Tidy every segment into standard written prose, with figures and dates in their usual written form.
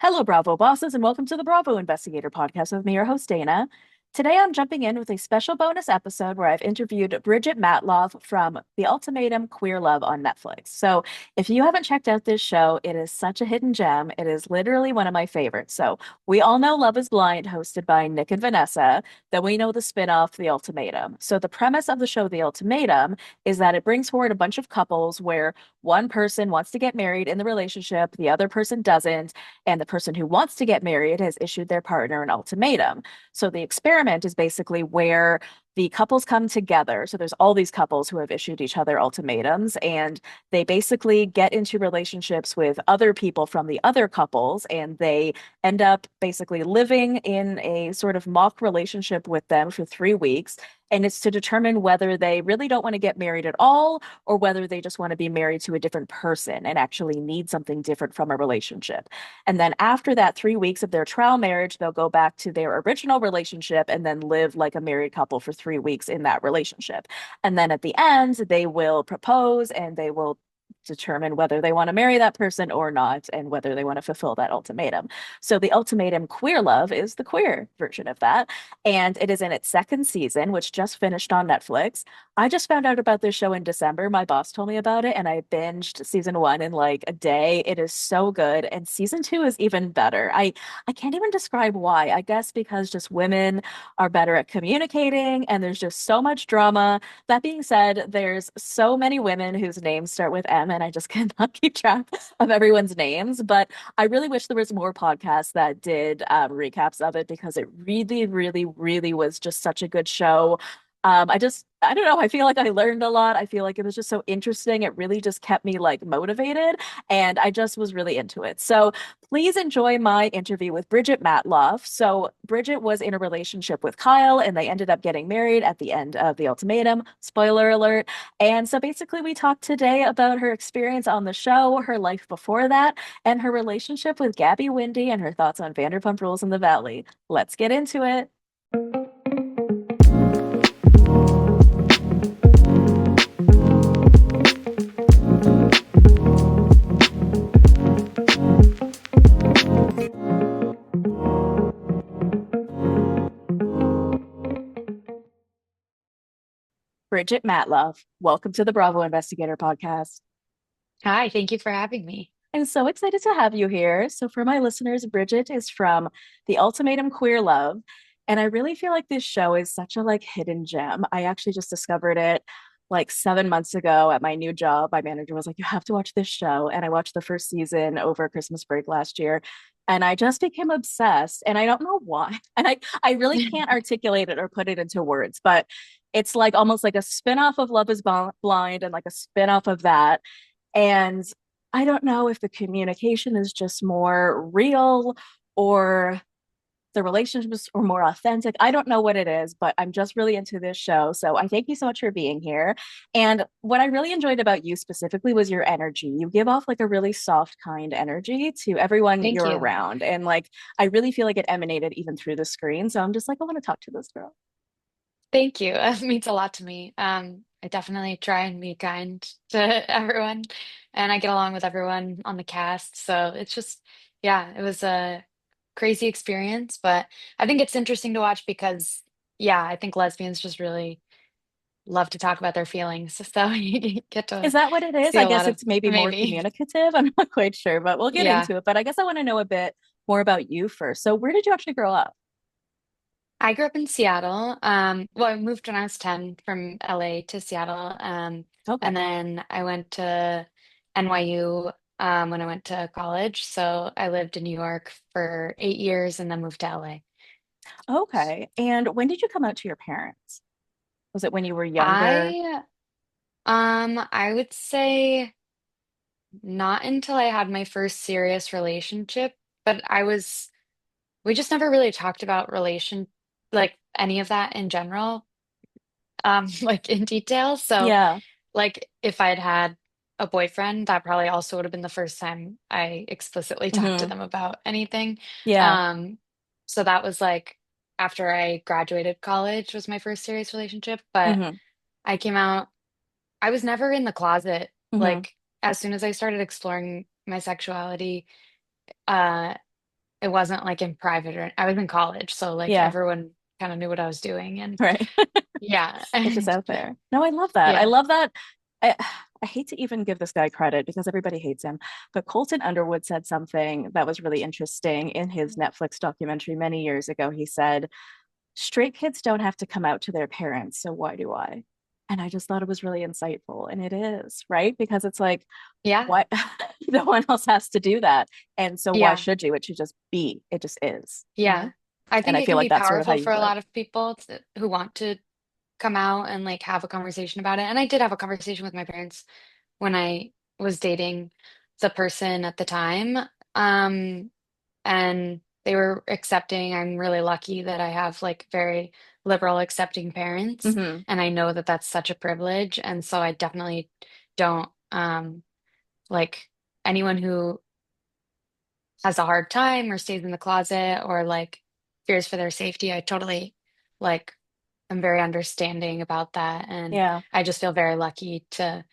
Hello, Bravo bosses, and welcome to the Bravo Investigator podcast with me, your host, Dana. Today, I'm jumping in with a special bonus episode where I've interviewed Bridget Matloff from The Ultimatum Queer Love on Netflix. So, if you haven't checked out this show, it is such a hidden gem. It is literally one of my favorites. So, we all know Love is Blind, hosted by Nick and Vanessa. Then we know the spinoff, The Ultimatum. So, the premise of the show, The Ultimatum, is that it brings forward a bunch of couples where one person wants to get married in the relationship, the other person doesn't, and the person who wants to get married has issued their partner an ultimatum. So the experiment is basically where the couples come together. So there's all these couples who have issued each other ultimatums, and they basically get into relationships with other people from the other couples, and they end up basically living in a sort of mock relationship with them for 3 weeks. And it's to determine whether they really don't want to get married at all or whether they just want to be married to a different person and actually need something different from a relationship. And then after that 3 weeks of their trial marriage, they'll go back to their original relationship and then live like a married couple for 3 weeks in that relationship. And then at the end, they will propose and they will determine whether they want to marry that person or not and whether they want to fulfill that ultimatum. So the ultimatum Queer Love is the queer version of that. And it is in its second season, which just finished on Netflix. I just found out about this show in December. My boss told me about it, and I binged season one in like a day. It is so good, and season two is even better. I can't even describe why. I guess because just women are better at communicating, and there's just so much drama. That being said, there's so many women whose names start with M, and I just cannot keep track of everyone's names. But I really wish there was more podcasts that did recaps of it because it really, really, really was just such a good show. I don't know. I feel like I learned a lot. I feel like it was just so interesting. It really just kept me like motivated, and I just was really into it. So please enjoy my interview with Bridget Matloff. So Bridget was in a relationship with Kyle, and they ended up getting married at the end of the ultimatum. Spoiler alert. And so basically, we talked today about her experience on the show, her life before that, and her relationship with Gabby Windy and her thoughts on Vanderpump Rules in the Valley. Let's get into it. Bridget Matloff, welcome to the Bravo Investigator podcast. Hi, thank you for having me. I'm so excited to have you here. So, for my listeners, Bridget is from The Ultimatum Queer Love, and I really feel like this show is such a like hidden gem. I actually just discovered it like 7 months ago at my new job. My manager was like, "You have to watch this show," and I watched the first season over Christmas break last year, and I just became obsessed. And I don't know why, and I really can't articulate it or put it into words, but it's like almost like a spin-off of Love is Blind and like a spin-off of that. And I don't know if the communication is just more real or the relationships are more authentic. I don't know what it is, but I'm just really into this show. So I thank you so much for being here. And what I really enjoyed about you specifically was your energy. You give off like a really soft, kind energy to everyone Thank you're you. around. And like, I really feel like it emanated even through the screen. So I'm just like, I want to talk to this girl. Thank you. That means a lot to me. I definitely try and be kind to everyone, and I get along with everyone on the cast. So it's just, yeah, it was a crazy experience, but I think it's interesting to watch because, yeah, I think lesbians just really love to talk about their feelings. So you get Is to that what it is? see I a guess lot of it's maybe more maybe, communicative. I'm not quite sure, but we'll get yeah. into it. But I guess I want to know a bit more about you first. So, where did you actually grow up? I grew up in Seattle. Well, I moved when I was 10 from LA to Seattle. And Okay. then I went to NYU when I went to college. So I lived in New York for 8 years and then moved to LA. Okay. And when did you come out to your parents? Was it when you were younger? I I would say not until I had my first serious relationship, but we just never really talked about like any of that in general, like in detail. So Yeah. like if I'd had a boyfriend, that probably also would have been the first time I explicitly talked to Hmm. them about anything. Yeah. Um, so that was like after I graduated college was my first serious relationship, but Hmm. I came out, I was never in the closet. Hmm. Like as soon as I started exploring my sexuality, uh, it wasn't like in private or I was in college, so like Yeah, everyone kind of knew what I was doing and right. yeah. It's just And out there. No, I love that. I yeah. love that. I, I hate to even give this guy credit because everybody hates him, but Colton Underwood said something that was really interesting in his Netflix documentary many years ago. He said, straight kids don't have to come out to their parents, so why do I? And I just thought it was really insightful. And it is, right? Because it's like, Yeah. what? No one else has to do that. And so why Yeah. should you? It should just be. It just is, you know? Yeah. I And think I it feel can like be that's sort of how powerful you for a live. lot of people who want to come out and like have a conversation about it. And I did have a conversation with my parents when I was dating the person at the time. Um, and they were accepting. I'm really lucky that I have like very liberal, accepting parents, Hmm. and I know that that's such a privilege. And so I definitely don't like anyone who has a hard time or stays in the closet or like fears for their safety. I totally like I'm very understanding about that, and Yeah. I just feel very lucky to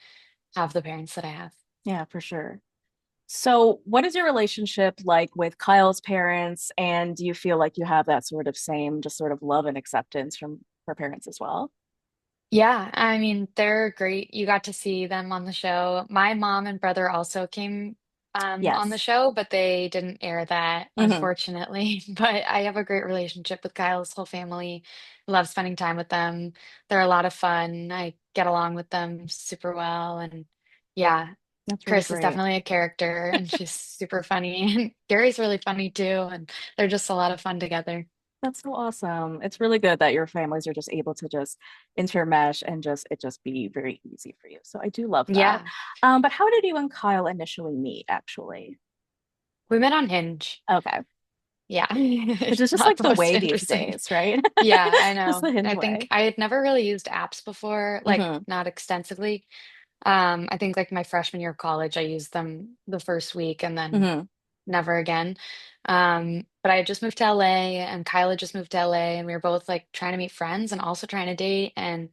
have the parents that I have. Yeah, for sure. So, what is your relationship like with Kyle's parents? And do you feel like you have that sort of same, just sort of love and acceptance from her parents as well? Yeah, I mean, they're great. You got to see them on the show. My mom and brother also came on the Yes. show, but they didn't air that, Hmm. unfortunately. But I have a great relationship with Kyle's whole family. Love spending time with them. They're a lot of fun. I get along with them super well. And yeah, That's really Chris is great. definitely a character and she's super funny. And Gary's really funny too. And they're just a lot of fun together. That's so awesome. It's really good that your families are just able to just intermesh and just it just be very easy for you. So I do love that. Yeah, But how did you and Kyle initially meet, actually? we met on Hinge. Okay. Yeah, Which is just not like the the most way these interesting. days, right? Yeah, I Just know. the hinge I think way. I had never really used apps before, like Hmm. not extensively. I think like my freshman year of college, I used them the first week and then Hmm. never again. But I had just moved to LA and Kyla just moved to LA and we were both like trying to meet friends and also trying to date and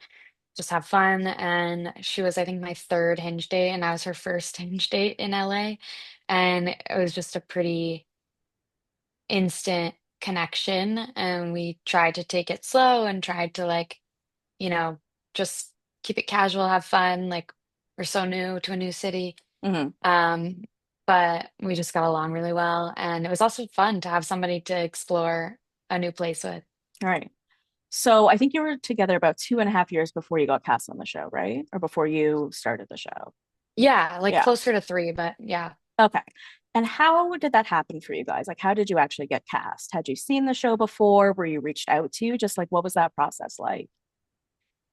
just have fun. And she was, I think, my third Hinge date and I was her first Hinge date in LA. And it was just a pretty instant connection and we tried to take it slow and tried to like, you know, just keep it casual, have fun. Like we're so new to a new city. Hmm. Um, but we just got along really well. And it was also fun to have somebody to explore a new place with. All right. So I think you were together about 2.5 years before you got cast on the show, right? Or before you started the show. Yeah, like Yeah. closer to three, but yeah. Okay. And how did that happen for you guys? Like, how did you actually get cast? Had you seen the show before? Were you reached out to? Just like, what was that process like?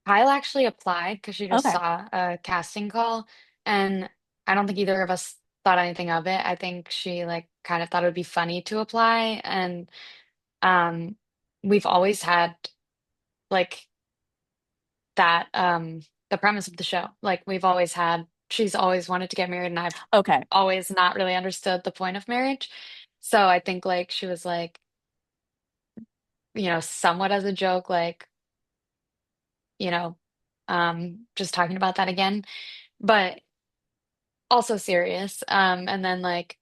Kyle actually applied because she just Okay. saw a casting call, and I don't think either of us thought anything of it. I think she like kind of thought it would be funny to apply, and um, we've always had like that the premise of the show. Like we've always had she's always wanted to get married, and I've Okay. always not really understood the point of marriage. So I think like she was like, somewhat as a joke, like, you know, just talking about that again. But also serious. And then like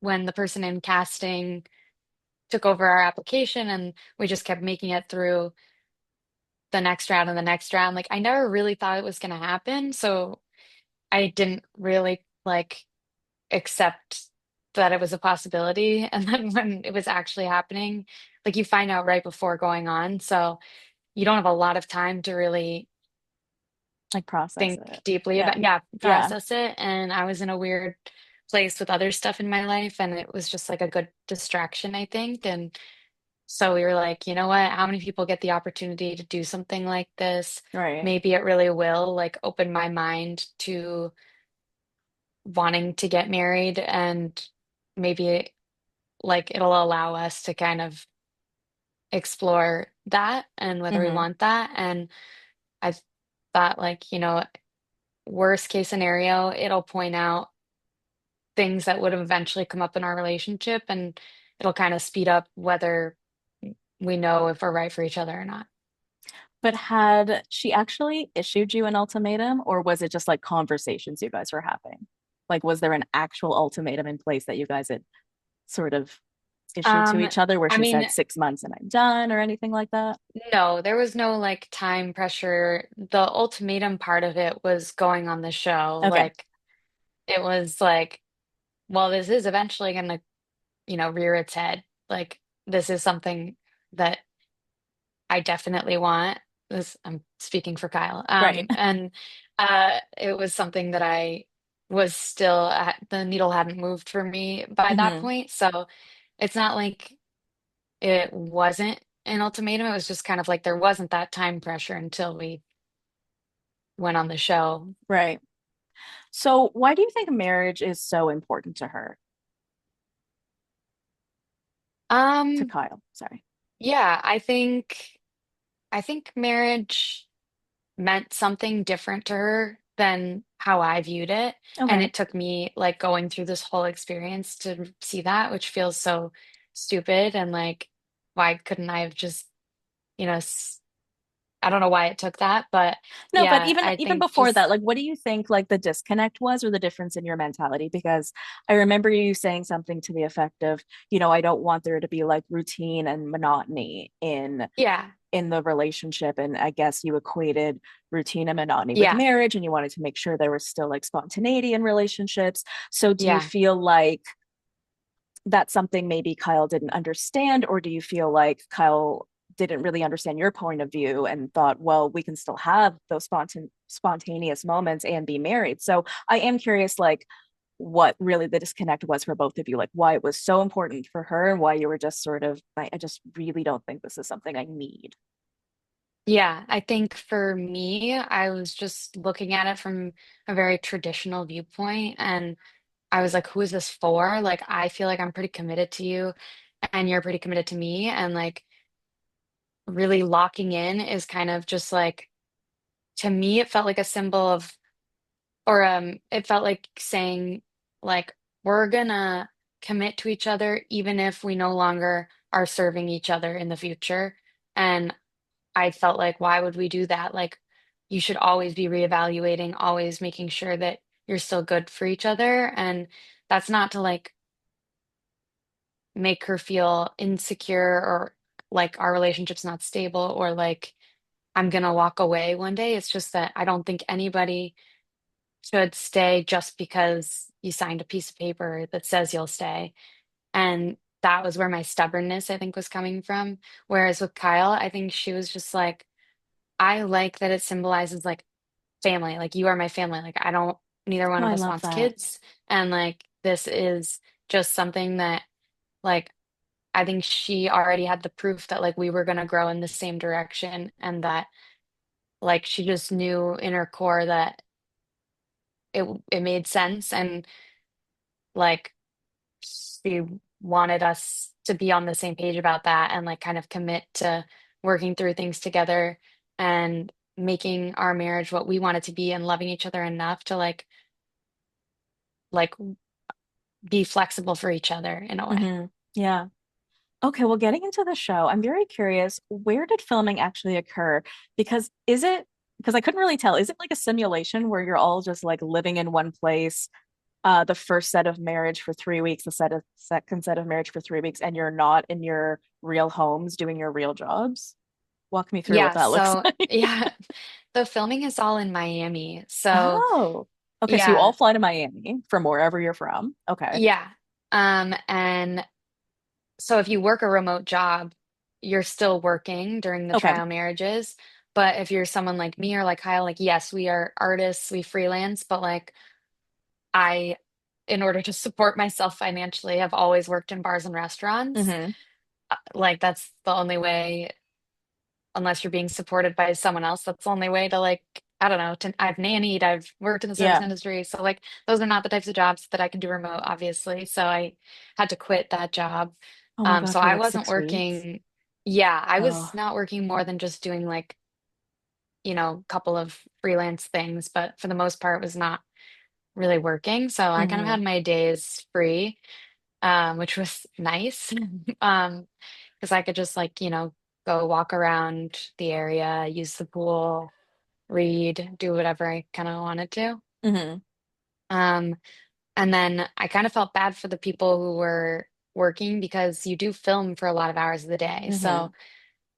when the person in casting took over our application and we just kept making it through the next round and the next round, like I never really thought it was going to happen. So I didn't really like accept that it was a possibility. And then when it was actually happening, like you find out right before going on. So you don't have a lot of time to really Like, process think it. deeply Yeah. about, yeah, Yeah. process it. And I was in a weird place with other stuff in my life, and it was just like a good distraction, I think. And so we were like, you know what? How many people get the opportunity to do something like this? Right. Maybe it really will like open my mind to wanting to get married, and maybe like it'll allow us to kind of explore that and whether we Hmm. want that. And I thought, like, worst case scenario, it'll point out things that would have eventually come up in our relationship and it'll kind of speed up whether we know if we're right for each other or not. But had she actually issued you an ultimatum, or was it just like conversations you guys were having? Like, was there an actual ultimatum in place that you guys had sort of issue to each other where I she mean, said 6 months and I'm done or anything like that? no, there was no like time pressure. The ultimatum part of it was going on the show. Okay. Like it was like, well, this is eventually gonna, rear its head. Like this is something that I definitely want. This I'm speaking for Kyle. Right. And it was something that I was still at, the needle hadn't moved for me by that Hmm. point. So it's not like it wasn't an ultimatum. It was just kind of like there wasn't that time pressure until we went on the show. Right. So why do you think marriage is so important to her? To Um, Kyle, sorry. yeah, I think marriage meant something different to her than how I viewed it. And Okay. it took me like going through this whole experience to see that, which feels so stupid. And like, why couldn't I have just, you know, s- I don't know why it took that, but No, but yeah, even I even think before that, just, like what do you think like the disconnect was or the difference in your mentality? Because I remember you saying something to the effect of, I don't want there to be like routine and monotony yeah, in the relationship. And I guess you equated routine and monotony with yeah, marriage and you wanted to make sure there was still like spontaneity in relationships. So do you yeah. feel like that's something maybe Kyle didn't understand, or do you feel like Kyle didn't really understand your point of view and thought, well, we can still have those spontaneous moments and be married? So I am curious, like, what really the disconnect was for both of you, like why it was so important for her and why you were just sort of, I just really don't think this is something I need. Yeah, I think for me, I was just looking at it from a very traditional viewpoint. And I was like, who is this for? Like, I feel like I'm pretty committed to you and you're pretty committed to me. And like, really locking in is kind of just like, to me, it felt like a symbol of, or it felt like saying, like, we're gonna commit to each other even if we no longer are serving each other in the future. And I felt like, why would we do that? Like, you should always be reevaluating, always making sure that you're still good for each other. And that's not to like make her feel insecure or like our relationship's not stable or like I'm gonna walk away one day. It's just that I don't think anybody should stay just because you signed a piece of paper that says you'll stay. And that was where my stubbornness, I think, was coming from. Whereas with Kyle, I think she was just like, I like that it symbolizes like family. Like you are my family. Like I don't, neither one Oh, of I us love wants that. kids. And like this is just something that like I think she already had the proof that like we were gonna grow in the same direction and that like she just knew in her core that it made sense and like she wanted us to be on the same page about that and like kind of commit to working through things together and making our marriage what we want it to be and loving each other enough to like be flexible for each other in a way. Yeah. Okay, well, getting into the show, I'm very curious, where did filming actually occur? Because because I couldn't really tell, is it like a simulation where you're all just like living in one place, the first set of marriage for 3 weeks, the second set of marriage for 3 weeks, and you're not in your real homes doing your real jobs? Walk me through what Yeah, that looks so like. yeah, the filming is all in Miami. So Oh, okay, so you all yeah, fly to Miami from wherever you're from. Okay. yeah. And so if you work a remote job, you're still working during the Okay. trial marriages. But if you're someone like me or like Kyle, like, yes, we are artists, we freelance, but like I, in order to support myself financially, have always worked in bars and restaurants. Hmm. Like that's the only way, unless you're being supported by someone else, that's the only way to like, I don't know, I've nannied, I've worked in the service Yeah. industry. So like those are not the types of jobs that I can do remote, obviously. So I had to quit that job. Oh my God, So for I like wasn't 6 weeks. working, yeah, I was Oh. not working more than just doing like, a couple of freelance things, but for the most part was not really working. So I kind of Hmm. had my days free, which was nice. Because I could just like, go walk around the area, use the pool, read, do whatever I kind of wanted to. Hmm. Um, and then I kind of felt bad for the people who were working because you do film for a lot of hours of the day. Hmm. So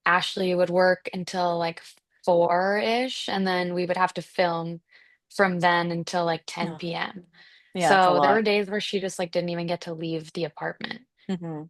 Ashley would work until like 4-ish, and then we would have to film from then until like Oh, 10 p.m. yeah, it's a So there lot. were days where she just like didn't even get to leave the apartment. Hmm.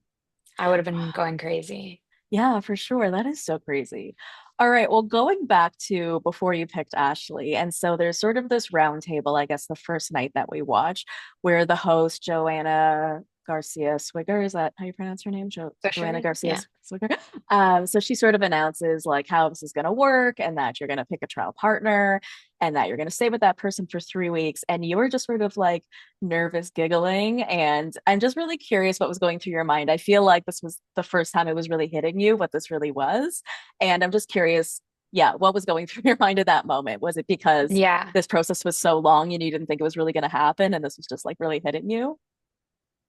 I would have been going crazy. Yeah, for sure. That is so crazy. All right. Well, going back to before you picked Ashley, and so there's sort of this round table, I guess, the first night that we watched, where the host, Joanna Garcia Swigger, is that how you pronounce her name? Joanna Fisher? Garcia Yeah. Swigger. So she sort of announces like how this is going to work and that you're going to pick a trial partner and that you're going to stay with that person for 3 weeks. And you were just sort of like nervous giggling. And I'm just really curious what was going through your mind. I feel like this was the first time it was really hitting you what this really was. And I'm just curious, yeah, what was going through your mind at that moment? Was it because Yeah. this process was so long and you didn't think it was really going to happen and this was just like really hitting you?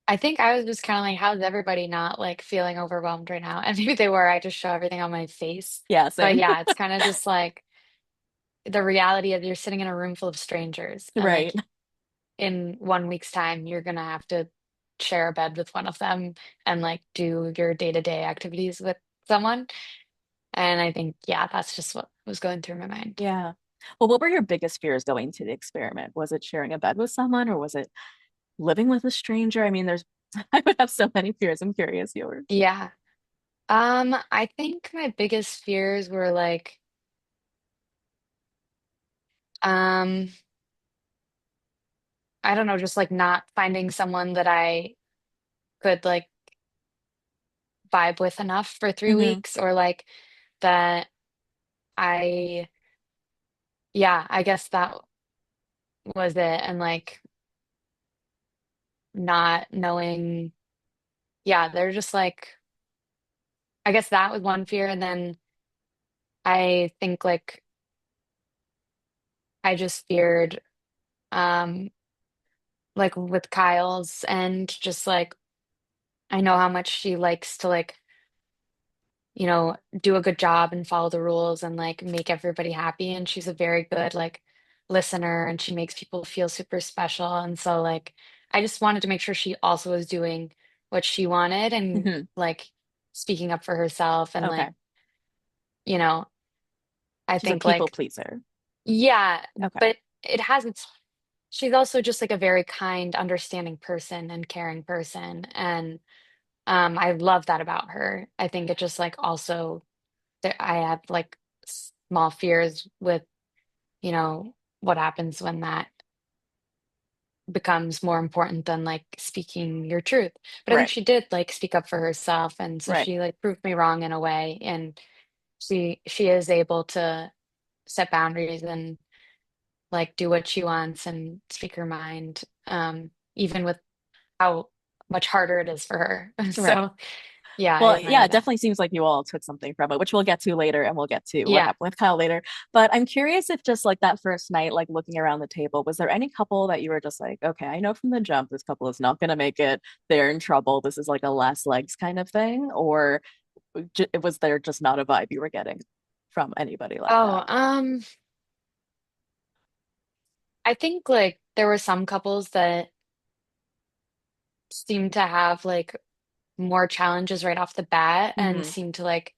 I think I was just kind of like, how's everybody not like feeling overwhelmed right now? And maybe they were. I just show everything on my face. Yeah, But same. yeah, it's kind of just like the reality of you're sitting in a room full of strangers, and Right. like in 1 week's time, you're gonna have to share a bed with one of them and like do your day-to-day activities with someone. And I think, yeah, that's just what was going through my mind. Yeah. Well, what were your biggest fears going to the experiment? Was it sharing a bed with someone or was it living with a stranger? I mean, there's, I would have so many fears. I'm curious yours. Yeah. I think my biggest fears were like, um, I don't know, just like not finding someone that I could like vibe with enough for three Hmm. weeks or like that I, yeah, I guess that was it. And like not knowing, yeah, they're just like, I guess that was one fear. And then I think like I just feared, um, like with Kyle's and just like, I know how much she likes to like, do a good job and follow the rules and like make everybody happy. And she's a very good like listener and she makes people feel super special. And so like I just wanted to make sure she also was doing what she wanted and Hmm. like speaking up for herself and like, Okay. you know, I She's a think people like, pleaser. yeah, Okay. but it has its she's also just like a very kind, understanding person and caring person. And I love that about her. I think it just like also that I have like small fears with, what happens when that becomes more important than like speaking your truth. But I think Right. she did like speak up for herself, and so Right. she like proved me wrong in a way, and she is able to set boundaries and like do what she wants and speak her mind, even with how much harder it is for her. Right. So yeah, I Well, yeah, admire it that. definitely seems like you all took something from it, which we'll get to later, and we'll get to what Yeah. happened with Kyle later. But I'm curious if just like that first night, like looking around the table, was there any couple that you were just like, okay, I know from the jump this couple is not going to make it. They're in trouble. This is like a last legs kind of thing, or was there just not a vibe you were getting from anybody like Oh, that? I think like there were some couples that seemed to have like more challenges right off the bat and Hmm. seemed to like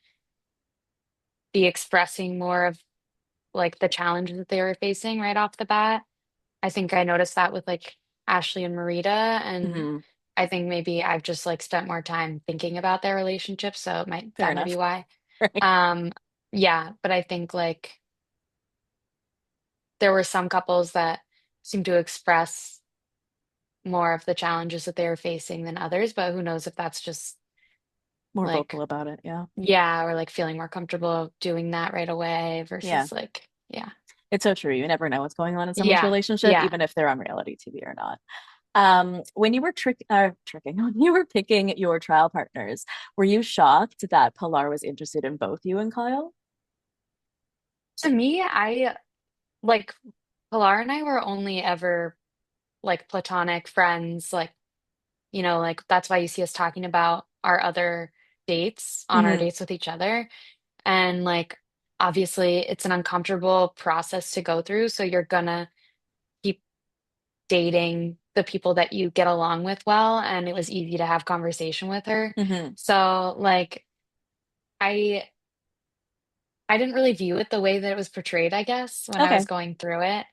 be expressing more of like the challenges that they were facing right off the bat. I think I noticed that with like Ashley and Marita, and Hmm. I think maybe I've just like spent more time thinking about their relationship, so Fair that might be enough. why. Right. Um, yeah, but I think like there were some couples that seemed to express more of the challenges that they were facing than others, but who knows if that's just More vocal like, about it. Yeah. yeah, or like feeling more comfortable doing that right away Yeah. versus like, yeah. It's so true. You never know what's going on in someone's Yeah, relationship, yeah. even if they're on reality TV or not. When you were tricking, when you were picking your trial partners, were you shocked that Pilar was interested in both you and Kyle? To me, I like Pilar and I were only ever like platonic friends, like, like that's why you see us talking about our other dates on our Hmm. dates with each other. And like, obviously, it's an uncomfortable process to go through. So you're gonna keep dating the people that you get along with well, and it was easy to have conversation with her. Hmm. So like I I didn't really view it the way that it was portrayed, I guess, when I was Okay. going through it.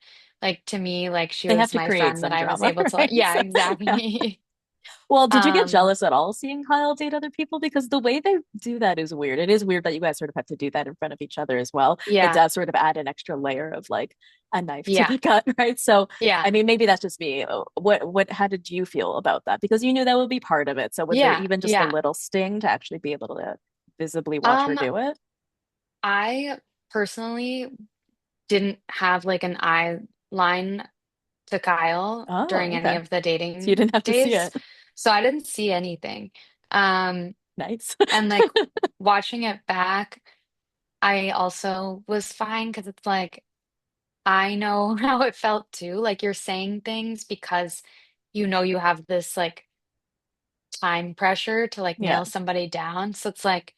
Like to me, like she They have was to my create friend that some I was drama, able to like, right? yeah, So, exactly. well, did you get Um, jealous at all seeing Kyle date other people? Because the way they do that is weird. It is weird that you guys sort of have to do that in front of each other as well. It yeah, does sort of add an extra layer of like a knife to yeah, the gut, right? So, yeah, I mean, maybe that's just me. How did you feel about that? Because you knew that would be part of it. So, was there yeah, even just a yeah. little sting to actually be able to visibly watch her Um, do it? I personally didn't have like an eye line to Kyle Oh, during any okay. of the So you dating didn't have to see days. it. So I didn't see anything. Um, Nice. and like watching it back, I also was fine because it's like I know how it felt too. Like you're saying things because you know you have this like time pressure to like Yeah. nail somebody down. So it's like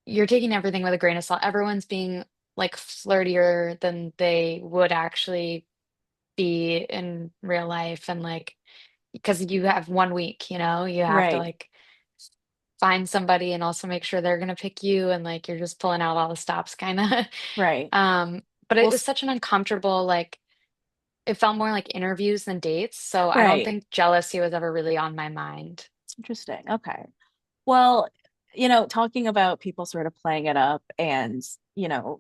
you're taking everything with a grain of salt. Everyone's being like flirtier than they would actually be in real life. And like, because you have 1 week, you have to Right. like find somebody and also make sure they're gonna pick you. And like, you're just pulling out all the stops kind of. Right. But Well, it was such an uncomfortable, like, it felt more like interviews than dates. So I don't right. think jealousy was ever really on my mind. It's interesting. Okay. Well, talking about people sort of playing it up and,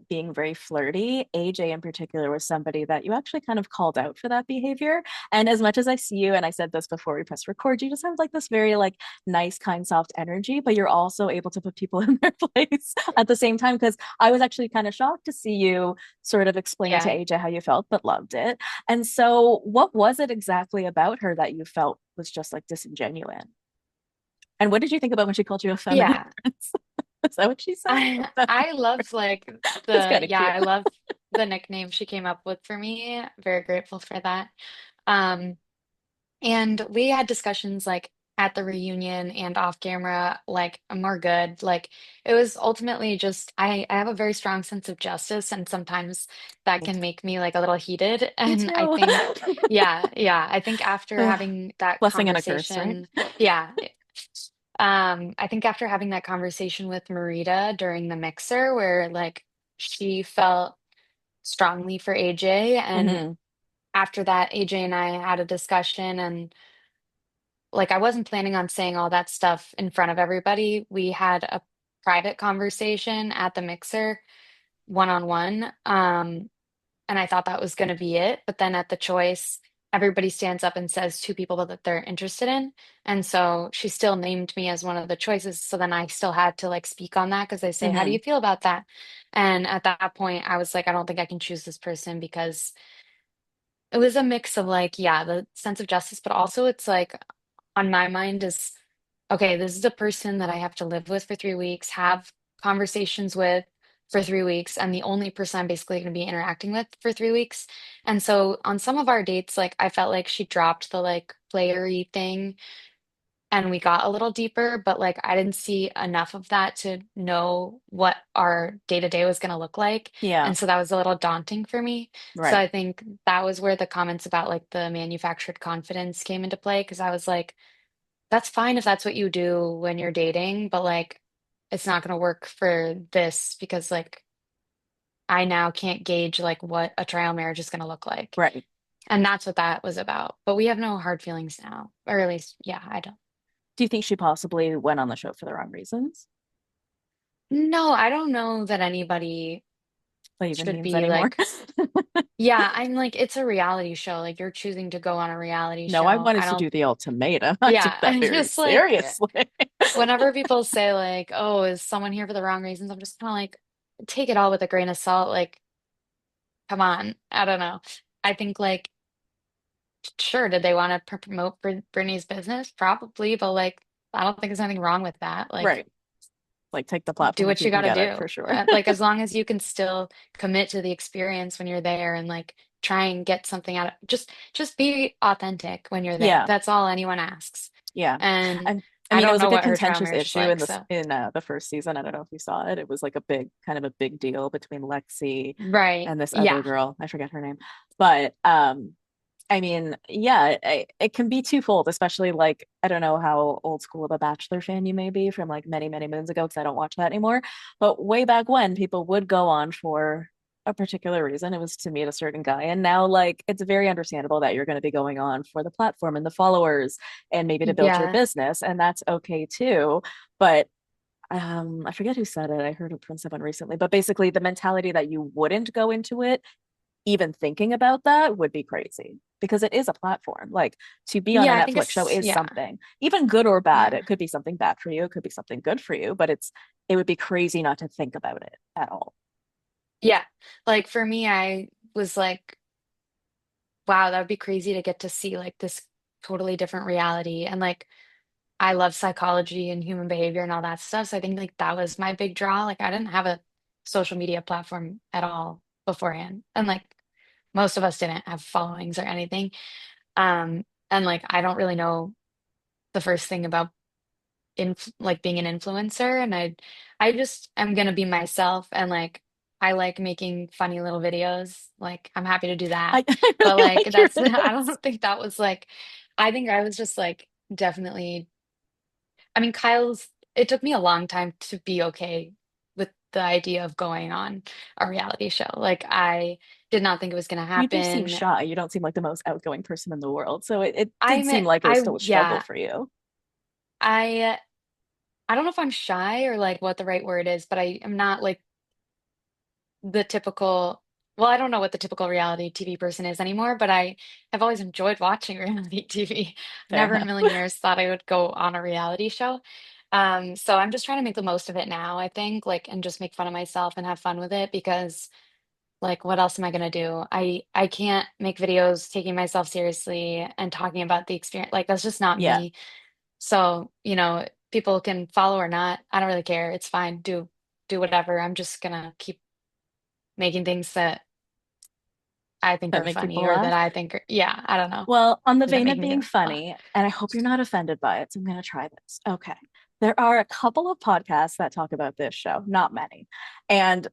being very flirty, AJ in particular was somebody that you actually kind of called out for that behavior. And as much as I see you, and I said this before we press record, you just have like this very like nice, kind, soft energy, but you're also able to put people in their place at the same time. Because I was actually kind of shocked to see you sort of explain to Yeah. AJ how you felt, but loved it. And so, what was it exactly about her that you felt was just like disingenuous? And what did you think about when she called you a feminine Yeah. prince? Is that what she said? I love like It's kind of cute. I love the nickname she came up with for me. Very grateful for that. Um, And we had discussions like at the reunion and off camera, like, and we're good. Like, it was ultimately just, I have a very strong sense of justice, and sometimes that can make me like a little heated. Me And I too. think, yeah, I think after Ugh, having that blessing and a curse, right? conversation, yeah, I think after having that conversation with Marita during the mixer, where like she felt strongly for AJ, and Hmm. after that, AJ and I had a discussion, and like I wasn't planning on saying all that stuff in front of everybody. We had a private conversation at the mixer, one on one. And I thought that was going to be it. But then at the choice, everybody stands up and says two people that they're interested in. And so she still named me as one of the choices. So then I still had to like speak on that because they say, how do Hmm. you feel about that? And at that point, I was like, I don't think I can choose this person because it was a mix of like, yeah, the sense of justice, but also it's like on my mind is, okay, this is a person that I have to live with for 3 weeks, have conversations with for 3 weeks, and the only person I'm basically going to be interacting with for 3 weeks. And so on some of our dates, like I felt like she dropped the like playery thing and we got a little deeper, but like I didn't see enough of that to know what our day to day was going to look like. Yeah, And so that was a little daunting for me. So right. I think that was where the comments about like the manufactured confidence came into play because I was like, that's fine if that's what you do when you're dating, but like it's not going to work for this because like I now can't gauge like what a trial marriage is going to look like. Right. And that's what that was about. But we have no hard feelings now, or at least, yeah, I don't. Do you think she possibly went on the show for the wrong reasons? No, I don't know that anybody That even should means be anymore? like, yeah, I'm like, it's a reality show. Like, you're choosing to go on a reality No, I show. wanted I to don't, do the ultimatum. I took yeah, that I'm very just like, seriously. whenever people say, like, oh, is someone here for the wrong reasons? I'm just kind of like, take it all with a grain of salt. Like, come on. I don't know. I think, like, sure, did they want to promote Britney's business? Probably, but like, I don't think there's anything wrong with that. Like, Right. Like take the do platform if what you you can got to get it do. for sure. Like as long as you can still commit to the experience when you're there and like try and get something out of just be authentic when you're there. Yeah. That's all anyone asks. Yeah. And And I I mean, it don't was a know big what her trial contentious marriage is issue in like, this so in the first season. I don't know if you saw it. It was like a big kind of a big deal between Lexi right. and this other Yeah. girl. I forget her name. But I mean, yeah, it can be twofold, especially like I don't know how old school of a Bachelor fan you may be from like many, many moons ago because I don't watch that anymore. But way back when people would go on for a particular reason, it was to meet a certain guy. And now like it's very understandable that you're going to be going on for the platform and the followers and maybe to build your Yeah. business, and that's okay too. But I forget who said it. I heard it from someone recently, but basically the mentality that you wouldn't go into it even thinking about that would be crazy because it is a platform. Like to be on a Yeah, I think Netflix show it's is yeah. something, even good or bad. Yeah. It could be something bad for you, it could be something good for you, but it would be crazy not to think about it at all. Yeah. Like for me, I was like, wow, that would be crazy to get to see like this totally different reality. And like I love psychology and human behavior and all that stuff. So I think like that was my big draw. Like I didn't have a social media platform at all beforehand. And like most of us didn't have followings or anything. And like I don't really know the first thing about like being an influencer, and I just am gonna be myself, and like I like making funny little videos. Like I'm happy to do that. I But really like like your that's I videos. don't think that was like I think I was just like definitely I mean Kyle's it took me a long time to be okay with the idea of going on a reality show. Like I did not think it was gonna You do seem happen. shy. You don't seem like the most outgoing person in the world. So it did seem like it was still a struggle Yeah, for you. I I don't know if I'm shy or like what the right word is, but I am not like the typical, well, I don't know what the typical reality TV person is anymore, but I have always enjoyed watching reality TV. Fair Never in a enough. million years thought I would go on a reality show. So I'm just trying to make the most of it now, I think, like, and just make fun of myself and have fun with it because, like, what else am I gonna do? I can't make videos taking myself seriously and talking about the experience. Like, that's just not Yeah, me. So, people can follow or not. I don't really care. It's fine. Do whatever. I'm just gonna keep making things that I think that are make funny people or that laugh. I think are, yeah, I don't know, Well, on the that vein make of me being laugh. funny, and I hope you're not offended by it, so I'm going to try this. Okay. There are a couple of podcasts that talk about this show, not many. And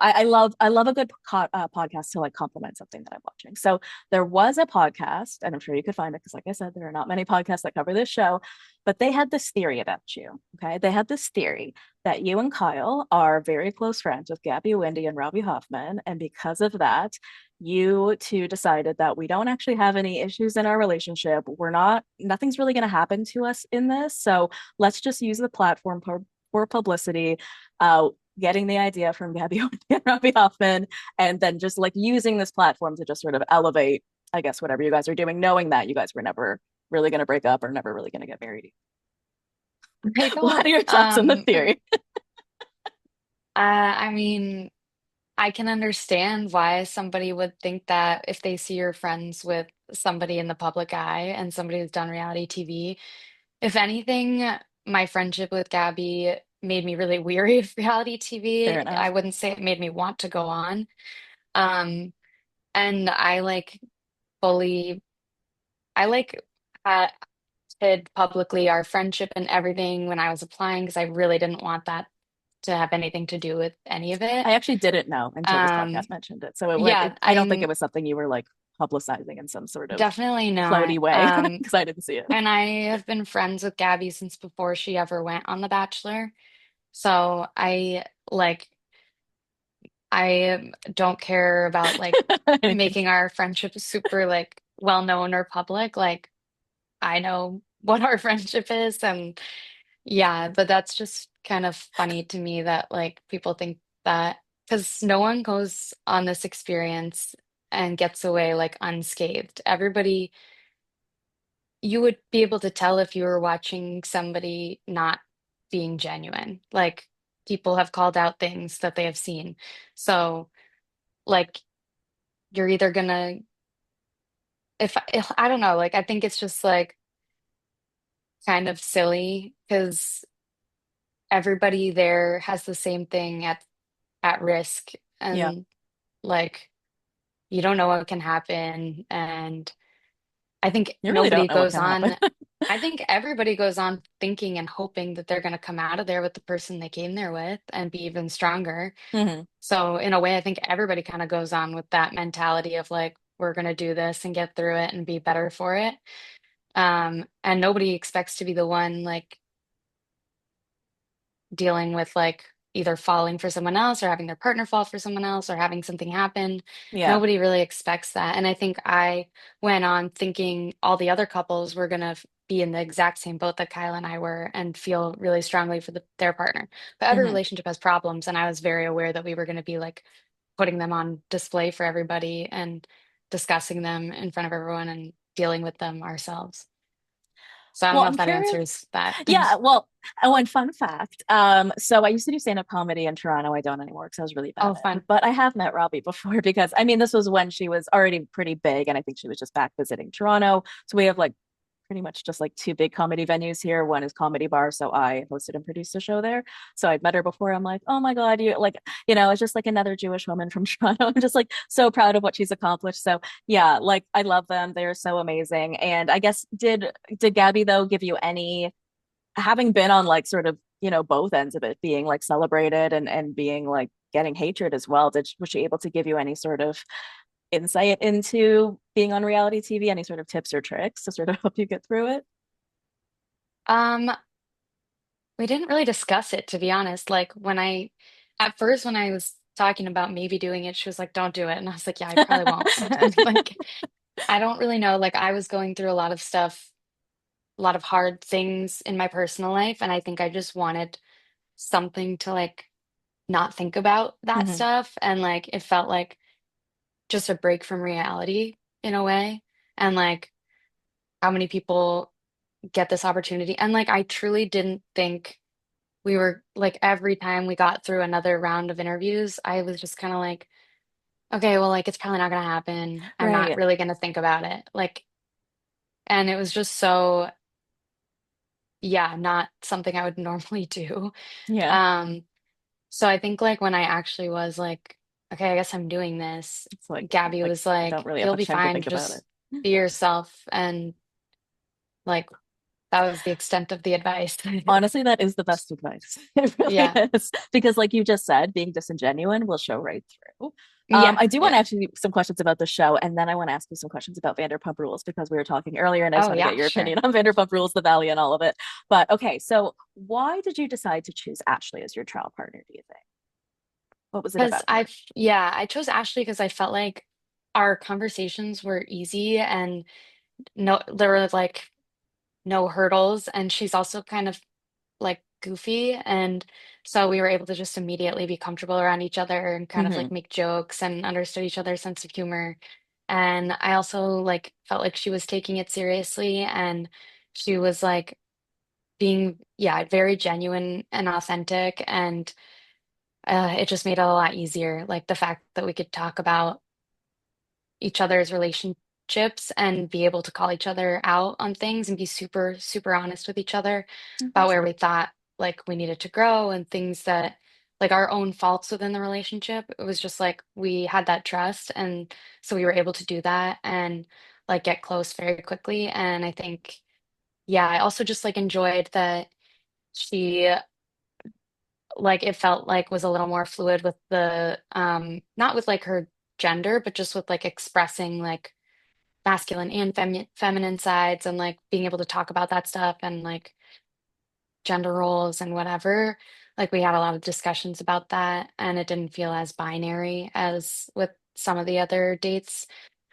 I love a good podcast to like complement something that I'm watching. So there was a podcast, and I'm sure you could find it because, like I said, there are not many podcasts that cover this show, but they had this theory about you. Okay, they had this theory that you and Kyle are very close friends with Gabby Wendy and Robbie Hoffman, and because of that, you two decided that we don't actually have any issues in our relationship. Nothing's really going to happen to us in this. So let's just use the platform for publicity. Getting the idea from Gabby and Robbie Hoffman, and then just like using this platform to just sort of elevate, I guess, whatever you guys are doing, knowing that you guys were never really going to break up or never really going to get married. I What don't, are your thoughts on the theory? I mean, I can understand why somebody would think that if they see you're friends with somebody in the public eye and somebody who's done reality TV. If anything, my friendship with Gabby made me really weary of reality Fair TV. I enough. wouldn't say it made me want to go on. Um, and I like fully, I like had hid publicly our friendship and everything when I was applying because I really didn't want that to have anything to do with any of it. I actually didn't know until this Um, podcast mentioned it. So yeah, I don't think it I'm was something you were like publicizing in some sort of definitely not. cloudy way because I didn't see it. And I have been friends with Gabby since before she ever went on The Bachelor. So like I don't care about like making our friendship super like well known or public. Like I know what our friendship is and yeah, but that's just kind of funny to me that like people think that because no one goes on this experience and gets away like unscathed. Everybody, you would be able to tell if you were watching somebody not being genuine. Like people have called out things that they have seen. So like you're either gonna if I don't know, like I think it's just like kind of silly because everybody there has the same thing at risk Yeah, and like you don't know what can happen and I think you really nobody don't know what goes can happen. on I think everybody goes on thinking and hoping that they're going to come out of there with the person they came there with and be even stronger. Hmm. So in a way I think everybody kind of goes on with that mentality of like we're going to do this and get through it and be better for it. And nobody expects to be the one like dealing with like either falling for someone else or having their partner fall for someone else or having something happen. Yeah. Nobody really expects that. And I think I went on thinking all the other couples were going to be in the exact same boat that Kyle and I were and feel really strongly for their partner. But every Hmm. relationship has problems. And I was very aware that we were going to be like putting them on display for everybody and discussing them in front of everyone and dealing with them ourselves. So I don't Well, know I'm if that curious. answers that. Yeah, well, oh, and fun fact. So I used to do stand-up comedy in Toronto. I don't anymore because I was really bad Oh, at it. fun. But I have met Robbie before because I mean this was when she was already pretty big and I think she was just back visiting Toronto. So we have like pretty much just like two big comedy venues here. One is Comedy Bar, so I hosted and produced a show there. So I'd met her before. I'm like, oh my God, you like, it's just like another Jewish woman from Toronto. I'm just like so proud of what she's accomplished. So yeah, like I love them. They're so amazing. And I guess did Gabby though give you any having been on like sort of, both ends of it, being like celebrated and being like getting hatred as well, was she able to give you any sort of insight into being on reality TV, any sort of tips or tricks to sort of help you get through it? Um, we didn't really discuss it, to be honest. At first, when I was talking about maybe doing it, she was like, don't do it. And I was like, yeah, I probably won't. And like, I don't really know. Like, I was going through a lot of stuff, a lot of hard things in my personal life. And I think I just wanted something to like not think about that Hmm. stuff. And like, it felt like just a break from reality in a way. And like, how many people get this opportunity? And like, I truly didn't think we were like every time we got through another round of interviews, I was just kind of like, okay, well, like it's probably not gonna happen. I'm not Right. really gonna think about it. Like, and it was just so, yeah, not something I would normally do. Yeah. Um, so I think like when I actually was like, okay, I guess I'm doing this, It's Gabby like was I don't like, really have you'll be much time to fine, think about it. just be yourself. And like that was the extent of the advice. Honestly, that is the best advice. It really Yeah. is. Because, like you just said, being disingenuine will show right through. Yeah. I do want to Yeah. ask you some questions about the show, and then I want to ask you some questions about Vanderpump Rules because we were talking earlier, and I just Oh, want to get yeah, your sure. opinion on Vanderpump Rules, the Valley, and all of it. But okay, so why did you decide to choose Ashley as your trial partner, do you think? What was it Because about her? I chose Ashley because I felt like our conversations were easy and no, there were like no hurdles. And she's also kind of like goofy. And so we were able to just immediately be comfortable around each other and kind of Hmm. like make jokes and understood each other's sense of humor. And I also like felt like she was taking it seriously and she was like being, yeah, very genuine and authentic. And it just made it a lot easier. Like the fact that we could talk about each other's relationships and be able to call each other out on things and be super, super honest with each other about That's where we nice. thought like we needed to grow and things that like our own faults within the relationship. It was just like we had that trust. And so we were able to do that and like get close very quickly. And I think, yeah, I also just like enjoyed that she like it felt like was a little more fluid with the not with like her gender but just with like expressing like masculine and feminine sides and like being able to talk about that stuff and like gender roles and whatever, like we had a lot of discussions about that and it didn't feel as binary as with some of the other dates,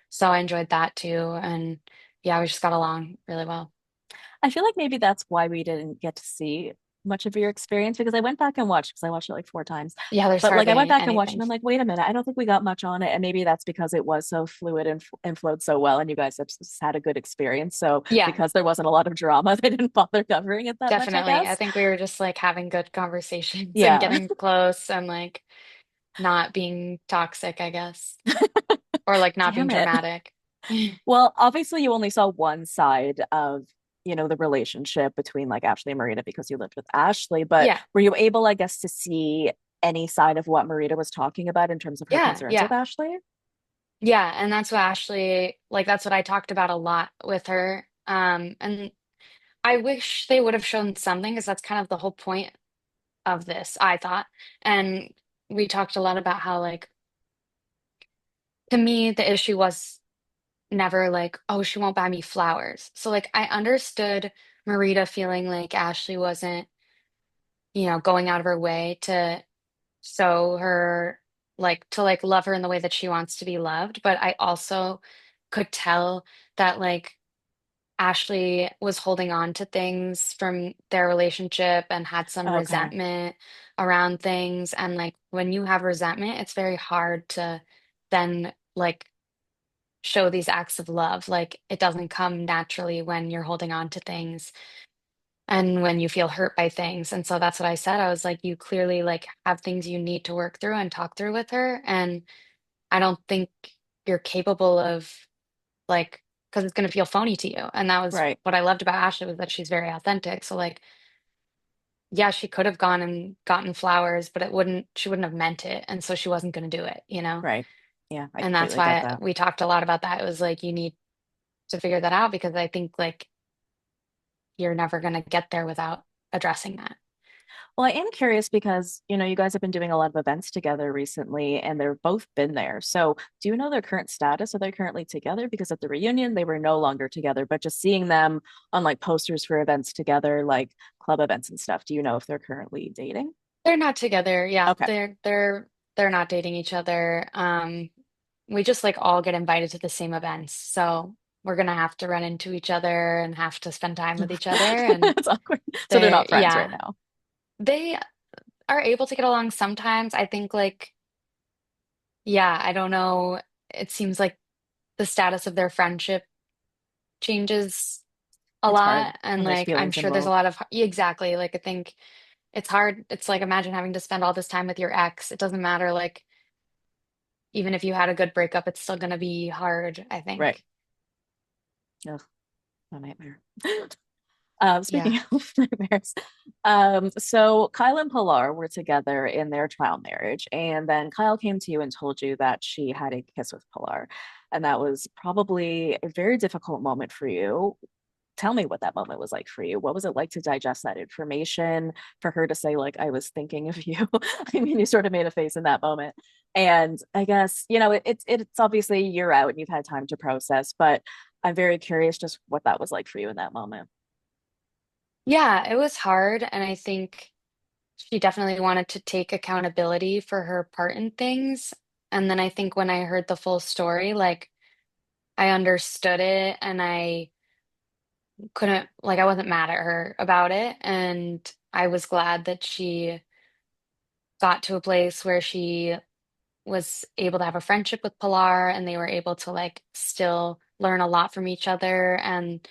so I enjoyed that too. And yeah, we just got along really well. I feel like maybe that's why we didn't get to see much of your experience because I went back and watched because I watched it like four times. Yeah, there's But like I went hardly back and watched anything. and I'm like, wait a minute, I don't think we got much on it. And maybe that's because it was so fluid and flowed so well and you guys have just had a good experience. So Yeah, because there wasn't a lot of drama, they didn't bother covering it that much, I definitely. I guess. think we were just like having good conversations and Yeah. getting close and like not being toxic, I guess, or like not being Damn it. dramatic. Well, obviously you only saw one side of, the relationship between like Ashley and Marita because you lived with Ashley, but Yeah, were you able, I guess, to see any side of what Marita was talking about in terms of her yeah, concerns with yeah, Ashley? yeah. And that's what Ashley, like, that's what I talked about a lot with her. And I wish they would have shown something because that's kind of the whole point of this, I thought. And we talked a lot about how, like, to me, the issue was never like, oh, she won't buy me flowers. So like I understood Marita feeling like Ashley wasn't, going out of her way to show her like to like love her in the way that she wants to be loved, but I also could tell that like Ashley was holding on to things from their relationship and had some Okay. resentment around things. And like when you have resentment, it's very hard to then like show these acts of love. Like it doesn't come naturally when you're holding on to things and when you feel hurt by things. And so that's what I said. I was like, you clearly like have things you need to work through and talk through with her. And I don't think you're capable of like, because it's going to feel phony to you. And that was Right. what I loved about Ashley was that she's very authentic. So like, yeah, she could have gone and gotten flowers, but she wouldn't have meant it. And so she wasn't going to do it, you know? Right. Yeah, I And that's completely get why that. we talked a lot about that. It was like, you need to figure that out because I think like you're never going to get there without addressing that. Well, I am curious because, you guys have been doing a lot of events together recently and they've both been there. So, do you know their current status? Are they currently together? Because at the reunion, they were no longer together, but just seeing them on like posters for events together, like club events and stuff, do you know if they're currently dating? They're not together. Yeah, Okay. they're not dating each other. We just like all get invited to the same events. So we're gonna have to run into each other and have to spend time with each other. And It's awkward. So they're they're, not friends right yeah, now. they are able to get along sometimes. I think like, yeah, I don't know. It seems like the status of their friendship changes a It's hard lot. And when there's like, I'm feelings sure there's a involved. lot of, yeah, exactly. Like, I think it's hard. It's like, imagine having to spend all this time with your ex. It doesn't matter. Like, even if you had a good breakup, it's still going to be hard, I Right. think. Ugh, a nightmare. Yeah. Speaking of nightmares, so Kyle and Pilar were together in their trial marriage, and then Kyle came to you and told you that she had a kiss with Pilar, and that was probably a very difficult moment for you. Tell me what that moment was like for you. What was it like to digest that information, for her to say, like, I was thinking of you? I mean, you sort of made a face in that moment. And I guess, it's obviously a year out and you've had time to process, but I'm very curious just what that was like for you in that moment. Yeah, it was hard. And I think she definitely wanted to take accountability for her part in things. And then I think when I heard the full story, like I understood it and I couldn't, like, I wasn't mad at her about it. And I was glad that she got to a place where she was able to have a friendship with Pilar and they were able to, like, still learn a lot from each other and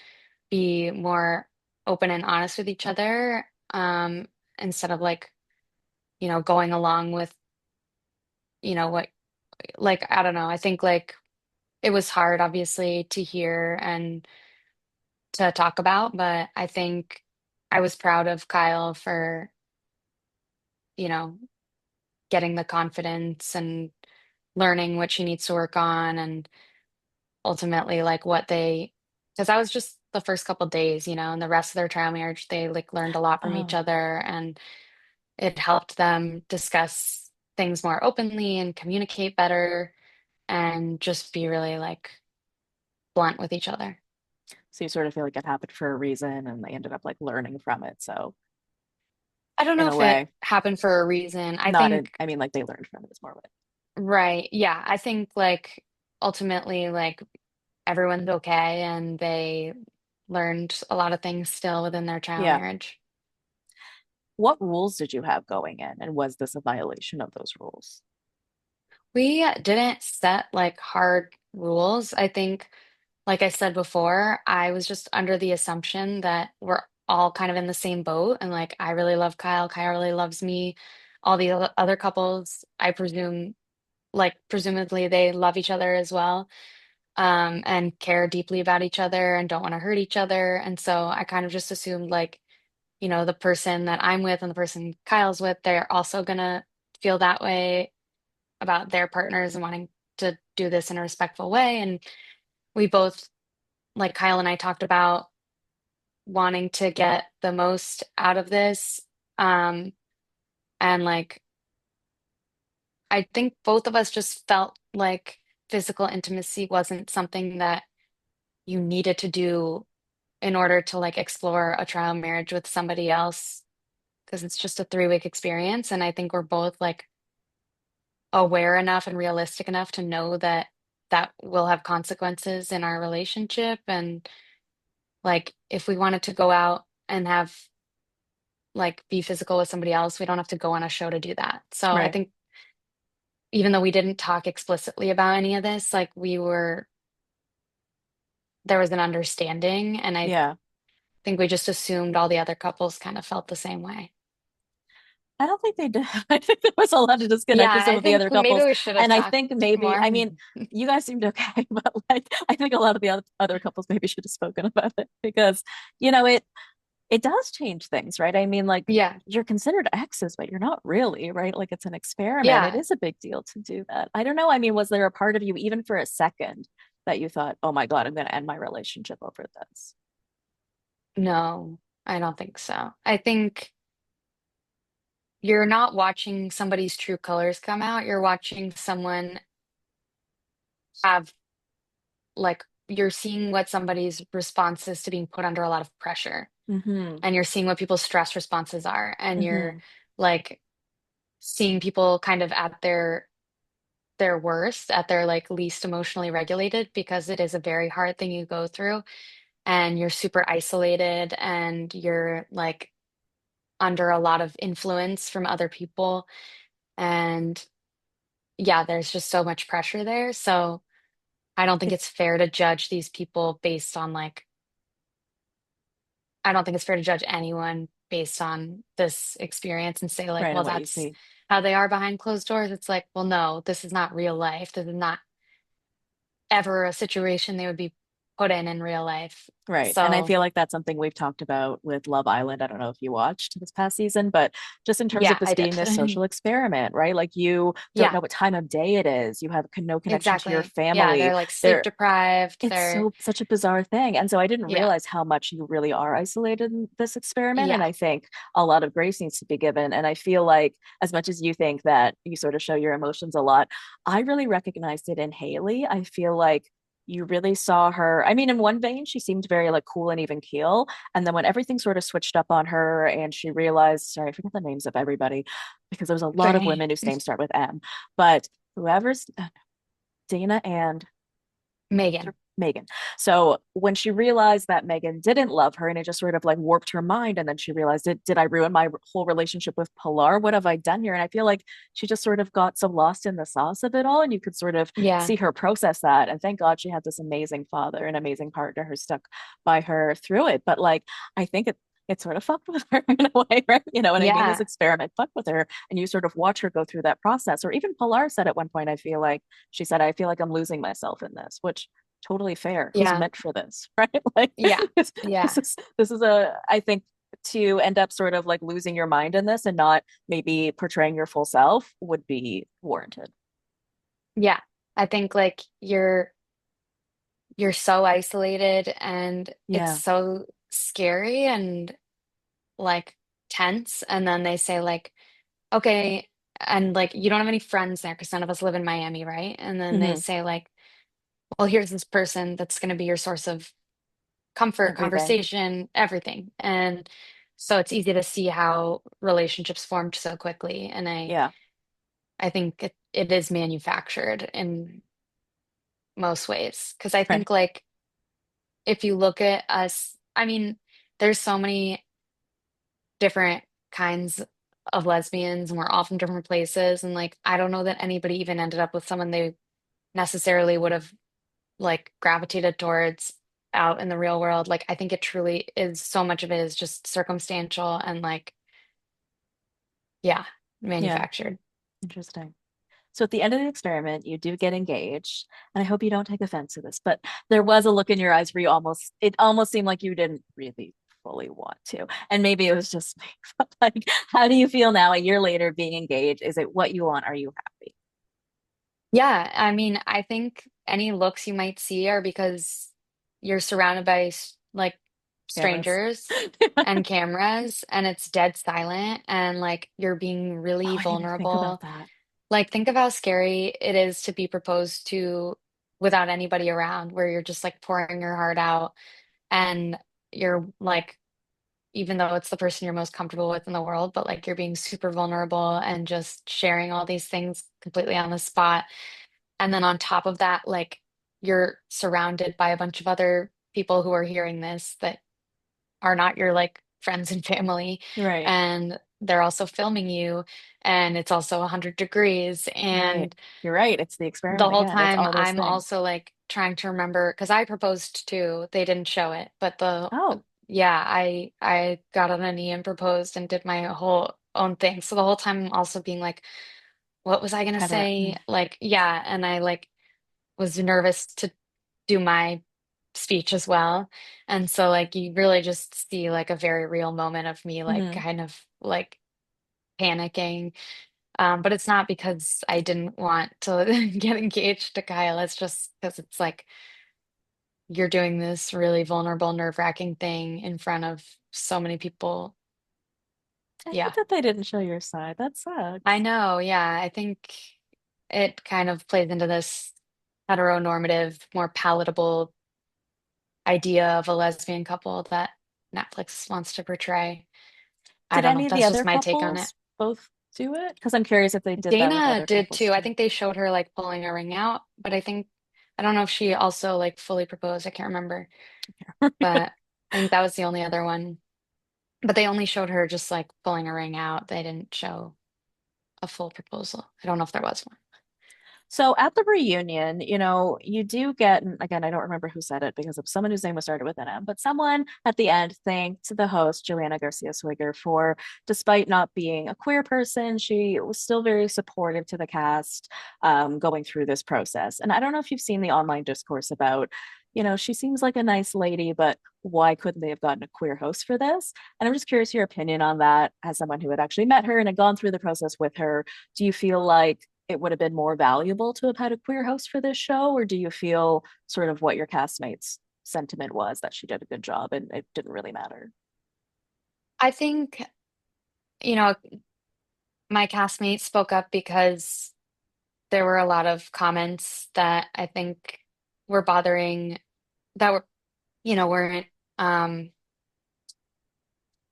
be more open and honest with each other. Instead of, like, going along with, what, like, I don't know. I think, like, it was hard, obviously, to hear and to talk about, but I think I was proud of Kyle for, you know, getting the confidence and learning what she needs to work on and ultimately like because I was just the first couple days, and the rest of their trial marriage, they like learned a lot from each Oh, other and it helped them discuss things more openly and communicate better and just be really like blunt with each other. so you sort of feel like it happened for a reason and they ended up like learning from it. So I don't in know a if it way, happened for a reason. I not in, think, I mean, like they learned from it is more what right, yeah, I think like ultimately like everyone's okay and they learned a lot of things still within their trial yeah. marriage. What rules did you have going in? And was this a violation of those rules? We didn't set like hard rules. I think, like I said before, I was just under the assumption that we're all kind of in the same boat. And like, I really love Kyle. Kyle really loves me. All the other couples, I presume, like, presumably they love each other as well, and care deeply about each other and don't want to hurt each other. And so I kind of just assumed, like, the person that I'm with and the person Kyle's with, they're also gonna feel that way about their partners and wanting to do this in a respectful way. And we both, like Kyle and I talked about wanting to get the most out of this. Um, and like, I think both of us just felt like physical intimacy wasn't something that you needed to do in order to like explore a trial marriage with somebody else because it's just a 3 week experience. And I think we're both like aware enough and realistic enough to know that that will have consequences in our relationship. And like, if we wanted to go out and have like be physical with somebody else, we don't have to go on a show to do that. So I Right. think even though we didn't talk explicitly about any of this, like there was an understanding. And I Yeah. think we just assumed all the other couples kind of felt the same way. I don't think they did. I think there was a lot of disconnect with Yeah, some I of the think other maybe couples. we should have And I talked think maybe, more. I mean, you guys seemed okay, but like, I think a lot of the other couples maybe should have spoken about it because, it does change things, right? I mean, like, Yeah, you're considered exes, but you're not really, right? Like, it's an experiment. It yeah, is a big deal to do that. I don't know. I mean, was there a part of you, even for a second, that you thought, oh my God, I'm going to end my relationship over this? no, I don't think so. I think you're not watching somebody's true colors come out. You're watching someone have like you're seeing what somebody's response is to being put under a lot of pressure, Mm-hmm. and you're seeing what people's stress responses are, and you're Mm-hmm. like seeing people kind of at their worst, at their like least emotionally regulated, because it is a very hard thing you go through, and you're super isolated, and you're like under a lot of influence from other people, and yeah, there's just so much pressure there. So I don't think It, it's fair to judge these people based on like, I don't think it's fair to judge anyone based on this experience and say, like, right. well, And what you that's see. how they are behind closed doors. It's like, well, no, this is not real life. This is not ever a situation they would be put in real life. Right. And I So, feel like that's something we've talked about with Love Island. I don't know if you watched this past season, but just in terms of yeah, this I did. being this social experiment, right? Like you don't Yeah, know what time of day it is. You have no connection to your exactly. Yeah, family. they're like sleep There, deprived. it's They're, such a bizarre thing. And so I didn't yeah, realize how much you really are isolated in this experiment. And yeah, I think a lot of grace needs to be given. And I feel like as much as you think that you sort of show your emotions a lot, I really recognized it in Haley. I feel like you really saw her. I mean, in one vein, she seemed very like cool and even keel. And then when everything sort of switched up on her and she realized, sorry, I forget the names of everybody because there's a lot of sorry. women whose names start with M, but whoever's Dana and Megan. Megan. So when she realized that Megan didn't love her and it just sort of like warped her mind, and then she realized, did I ruin my whole relationship with Pilar? What have I done here? And I feel like she just sort of got so lost in the sauce of it all, and you could sort of Yeah, see her process that. And thank God she had this amazing father, an amazing partner who stuck by her through it. But like, I think it sort of fucked with her in a way, right? You know what I mean? This yeah, experiment fucked with her, and you sort of watch her go through that process. Or even Pilar said at one point, I feel like she said, I feel like I'm losing myself in this, which totally fair. Who's yeah, meant for this, right? Like yeah, this, yeah, this is a I think to end up sort of like losing your mind in this and not maybe portraying your full self would be warranted. yeah. I think like you're so isolated and it's Yeah. so scary and like tense. And then they say like, okay, and like you don't have any friends there because none of us live in Miami, right? And then they Hmm. say like, well, here's this person that's going to be your source of comfort, Everything. conversation, everything. And so it's easy to see how relationships formed so quickly. And Yeah. I think it is manufactured in most ways. Because I Right. think like if you look at us, I mean, there's so many different kinds of lesbians and we're all from different places. And like, I don't know that anybody even ended up with someone they necessarily would have like gravitated towards out in the real world. Like, I think it truly is so much of it is just circumstantial and like, yeah, Yeah. manufactured. Interesting. So at the end of the experiment, you do get engaged, and I hope you don't take offense to this, but there was a look in your eyes where it almost seemed like you didn't really fully want to. And maybe it was just me, but like, how do you feel now, a year later, being engaged? Is it what you want? Are you happy? Yeah, I mean, I think any looks you might see are because you're surrounded by like Cameras. strangers and cameras, and it's dead silent, and like you're being Oh, really I didn't even think about vulnerable. that. Like, think of how scary it is to be proposed to without anybody around, where you're just like pouring your heart out and you're like, even though it's the person you're most comfortable with in the world, but like you're being super vulnerable and just sharing all these things completely on the spot. And then on top of that, like you're surrounded by a bunch of other people who are hearing this that are not your like friends and family. Right. And they're also filming you. And it's also 100 degrees. Right. And You're right. It's the the experiment whole again. It's time all those I'm things. also like trying to remember because I proposed too. They didn't show it, but Oh, yeah, I got on a knee and proposed and did my whole own thing. So the whole time I'm also being like, what was I gonna kind of. say? Like, yeah, and I like was nervous to do my speech as well. And so like you really just see like a very real moment of me like Hmm. kind of like panicking. But it's not because I didn't want to get engaged to Kyle. It's just because it's like you're doing this really vulnerable, nerve-wracking thing in front of so many people. I hate Yeah, that they didn't show your side. That I sucks. know. Yeah, I think it kind of plays into this heteronormative, more palatable idea of a lesbian couple that Netflix wants to portray. I Did don't know. any of the That's just other my take on it. couples both do it? Because I'm curious if they did that with Dana other did couples too. I too. think they showed her like pulling a ring out, but I don't know if she also like fully proposed. I can't remember, but I think that was the only other one. But they only showed her just like pulling a ring out. They didn't show a full proposal. I don't know if there was one. So at the reunion, you do get, and again, I don't remember who said it because of someone whose name was started with an M, but someone at the end thanked the host, Joanna Garcia Swigger, for despite not being a queer person, she was still very supportive to the cast going through this process. And I don't know if you've seen the online discourse about, she seems like a nice lady, but why couldn't they have gotten a queer host for this? And I'm just curious your opinion on that as someone who had actually met her and had gone through the process with her. Do you feel like it would have been more valuable to have had a queer host for this show, or do you feel sort of what your castmates' sentiment was that she did a good job and it didn't really matter? I think, you know, my castmates spoke up because there were a lot of comments that I think were bothering that were, weren't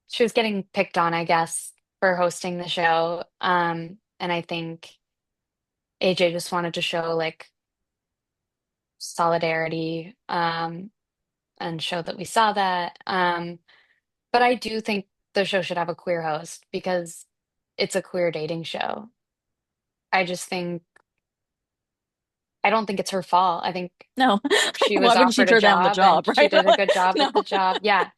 she was getting picked on, I guess, for hosting the show. And I think AJ just wanted to show like solidarity, and show that we saw that. But I do think the show should have a queer host because it's a queer dating show. I just think I don't think it's her fault. I think No, she was why wouldn't she offered a turn down the job and job, she right? did a good job No, at the job. Yeah.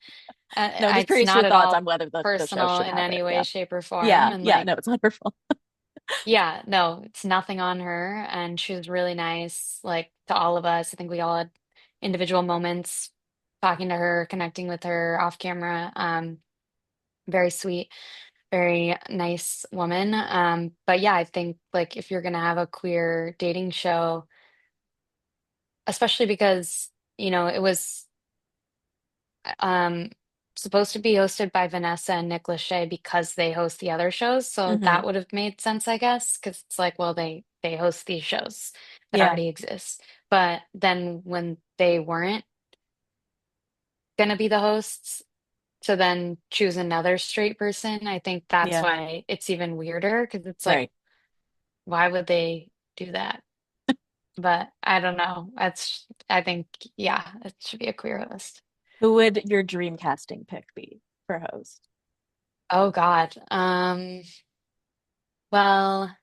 no, just It's curious your not at thoughts on all whether the show personal should in have it. any way, Yeah. shape, or form. Yeah. And Yeah. like, No, it's not her fault. yeah, no, it's nothing on her. And she was really nice, like to all of us. I think we all had individual moments talking to her, connecting with her off camera. Very sweet, very nice woman. But yeah, I think like if you're gonna have a queer dating show, especially because, it was um supposed to be hosted by Vanessa and Nick Lachey because they host the other shows. So Hmm. that would have made sense, I guess, because it's like, well, they host these shows that Yeah. already exist. But then when they weren't gonna be the hosts to then choose another straight person, I think that's Yeah. why it's even weirder because it's like, Right. why would they do that? But I don't know. I think, yeah, it should be a queer host. Who would your dream casting pick be for host? Oh God. Well,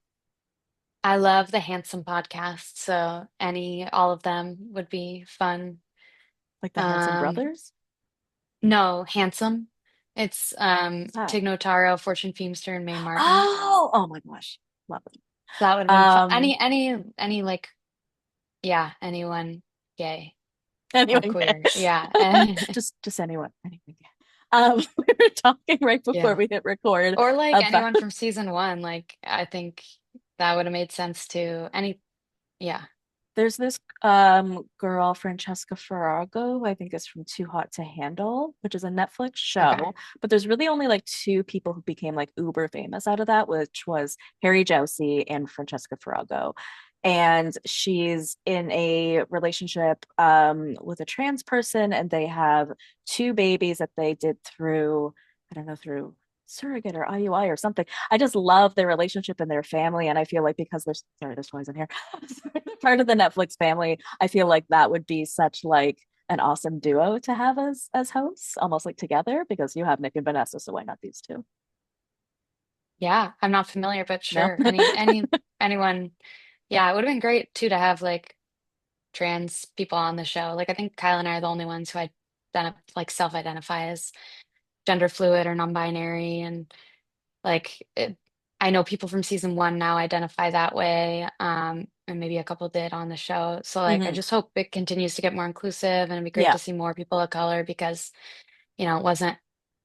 I love the Handsome podcast, so all of them would be fun. Like the Hanson Um, brothers? no, Handsome. It's What's that? Tig Notaro, Fortune Feimster, and Mae Martin. Oh my gosh. Love it. That would have been fun. Um, Any like, yeah, anyone gay or Anyway, queer. Yeah. just anyone. Anyway, we were talking right before Yeah. we hit record Or like about anyone from season one. Like I think that would have made sense too. Yeah. there's this girl Francesca Farrago, who I think is from Too Hot to Handle, which is a Netflix Okay. show, but there's really only like two people who became like uber famous out of that, which was Harry Jowsey and Francesca Farrago. and she's in a relationship with a trans person, and they have two babies that they did through, I don't know, through surrogate or IUI or something. I just love their relationship and their family, and I feel like because there's sorry, there's toys in here, part of the Netflix family, I feel like that would be such like an awesome duo to have as hosts, almost like together, because you have Nick and Vanessa, so why not these two? Yeah, I'm not familiar, but No. sure. Anyone. Yeah, it would have been great too to have like trans people on the show. Like I think Kyle and I are the only ones who like self-identify as gender fluid or non-binary, and like I know people from season one now identify that way, and maybe a couple did on the show. So like I Hmm. just hope it continues to get more inclusive, and it'd be great Yeah. to see more people of color because it wasn't